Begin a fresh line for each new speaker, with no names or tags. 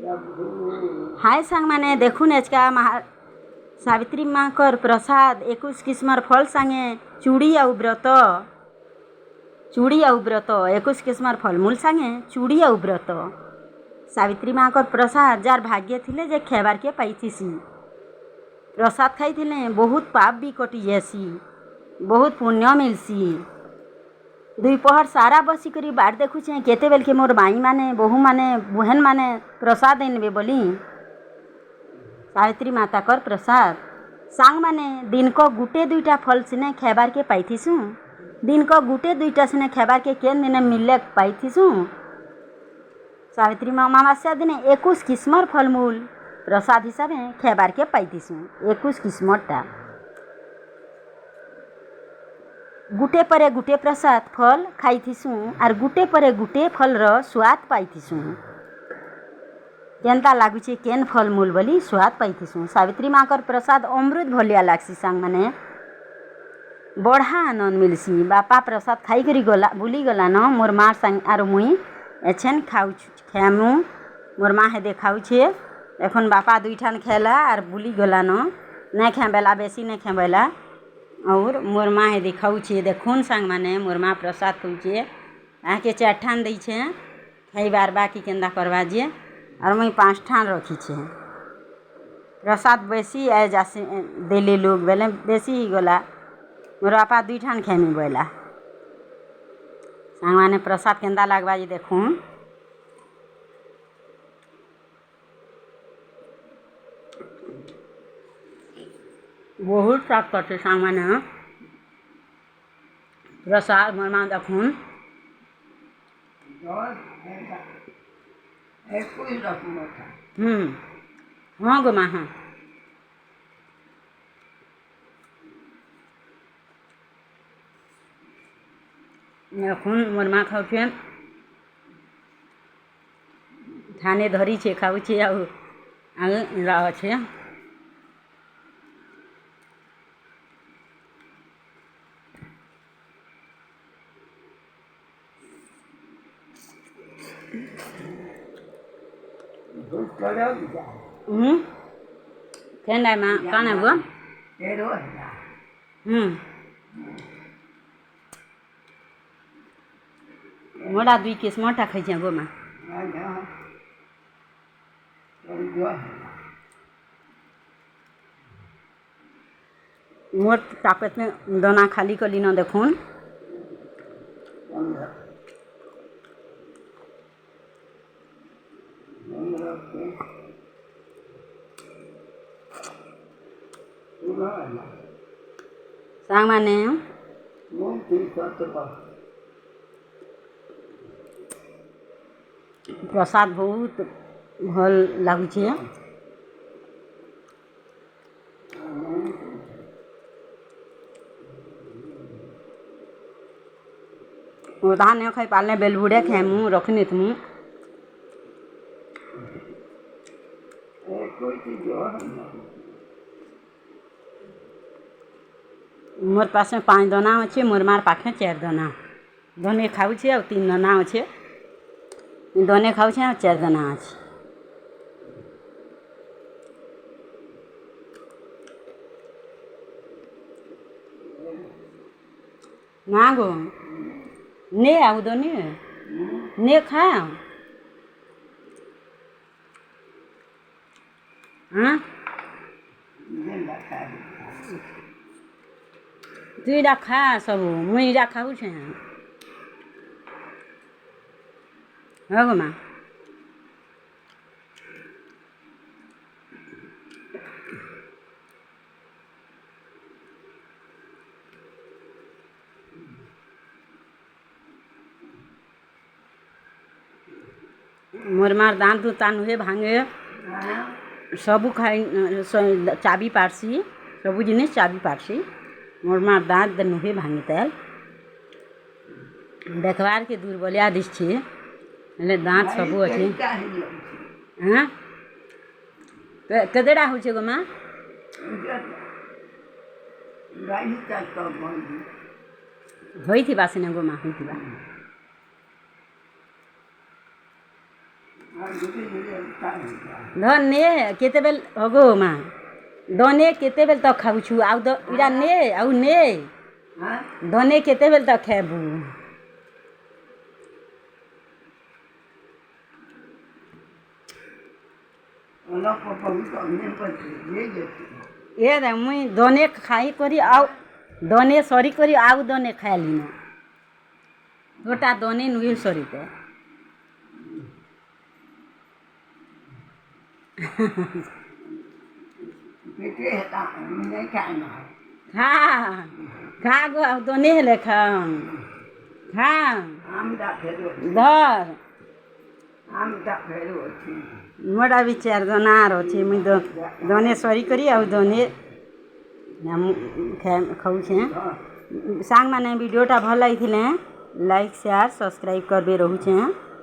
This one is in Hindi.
हाय सांग माने देखुन एचका महा सावित्री माँ कर प्रसाद 21 किस्मर फल सांगे चूड़ी आउ व्रत 21 किस्मर फलमूल सांगे चूड़ी आउ व्रत सावित्री माँ कर प्रसाद जार भाग्य थिले जे खेबार के पाइथिसी प्रसाद खाई थिले बहुत पाप भी कटि जासी बहुत पुण्य मिलसी दुई पहर सारा बसी करी बाट देखुचे केते बेल के मोर माई माने बहु माने बहन माने प्रसाद एनबे बोली सावित्री माता कर प्रसाद सांग माने दिन को गुटे दुईटा फल सिने खेबार के पाइथिसु दिन को गुटे दुईटा सिने खेबार के केन दिन मिलले पाइथिसु सावित्री माँ अमावस्या दिने 21 किस्मर फलमूल प्रसाद हिसाब खेबार के पाइथिसु 21 किस्मरटा गुटे परे गुटे प्रसाद फल खाइथिसु आर गुटे परे गुटे फल रो स्वाद पाइथिसु केनता लागुचे केन फलमूल बोली स्वाद पाइथिसु सावित्री माँ कर प्रसाद अमृत भलिया लागसी सांग माने बढ़ा आनंद मिलसी बापा प्रसाद खाई करी गला बुली गला न मोर माँ सांग आर मुई एछेन खाऊ खेमु मोर माँ हे देखाउछे एखन बापा दुईठान खेला आर बुली गला न नहीं खेबेला बेसी नहीं खेबेला और मोर माँ हे देखाउछे देखुन सांग माने मोर माँ प्रसाद खुचे आके 4 ठान दै छे खाइबार बाकी केंदा करवा जे और मुई 5 ठान रखी छे प्रसाद बेसी आए जासे देले लोग बेले बेसी ही गला मोर बापा 2 ठान खेमी बोला सांग माने प्रसाद केंदा लागबा जे देखूँ बहुत साफ करते सांग माने प्रसाद मोर माँ देखूँ हाँ गो माँ हाँ এখন মোর মা খাউছে থানে ধরিছে খাউছে ଆଉ আগে আছে কেন মা কান গো मोड़ा 2 किस्मटा खाई छे गो माँ मोर तापत में दाना खाली कली न देखून सांग माने प्रसाद बहुत भल लागुचे धान नहीं खाई पालने बेलबुड़े खेमु रखनी तुम मोर पास में 5 दाना अच्छे मोर मार पाखे 4 दाना दोने खाऊे और 3 दाना अच्छे दोने खाऊे और 4 दाना अच्छे ना गो ने आउ दोने ने खा हाँ तुईरा खा सब मुईरा खाऊ छे हाँ गो माँ मोर मार दान तो तान हुए भांगे सबू खाई चाबी पारसी सबू जिनिस चाबी पारसी मोर मार दाँत नुहे भांगी तेल देखवार के दुर्बलिया दिशे हेले दाँत सबू अच्छे हाँ कदेड़ा हो गो माँ होई थी बासिने गो माँ होई थी बा ଧନେ କେତେବେଲେ ହଗୋ ମା ଧନେ କେତେବେଲେ ତ ଖାଉଛୁ ଆଉ ଇଟା ନେ ଆଉ ନେ ଧନେ କେତେବେଲେ ତ ଖାଇବୁ ଏ ମୁଇଁ ଧନେ ଖାଇ କରି ଆଉ ଧନେ ସରି କରି ଆଉ ଧନେ ଖାଇଲି ନା ଗୋଟା ଧନେ ନୁହେଁ ସରିତେ খা খা গো ଆଉ ଧନେ ହେଲେ ଖା ଖା ଧର ମୋଟା ବି ଚାର ଦନାର ଅଛି ମୁଇଁ ଧନେ ସରି କରି ଆଉ ଧନେ ଖାଉଛେ ସାଙ୍ଗମାନେ ଭିଡ଼ିଓଟା ଭଲ ଲାଗିଥିଲେ ଲାଇକ୍ ସେୟାର ସବସ୍କ୍ରାଇବ୍ କରିବେ ରହୁଛେ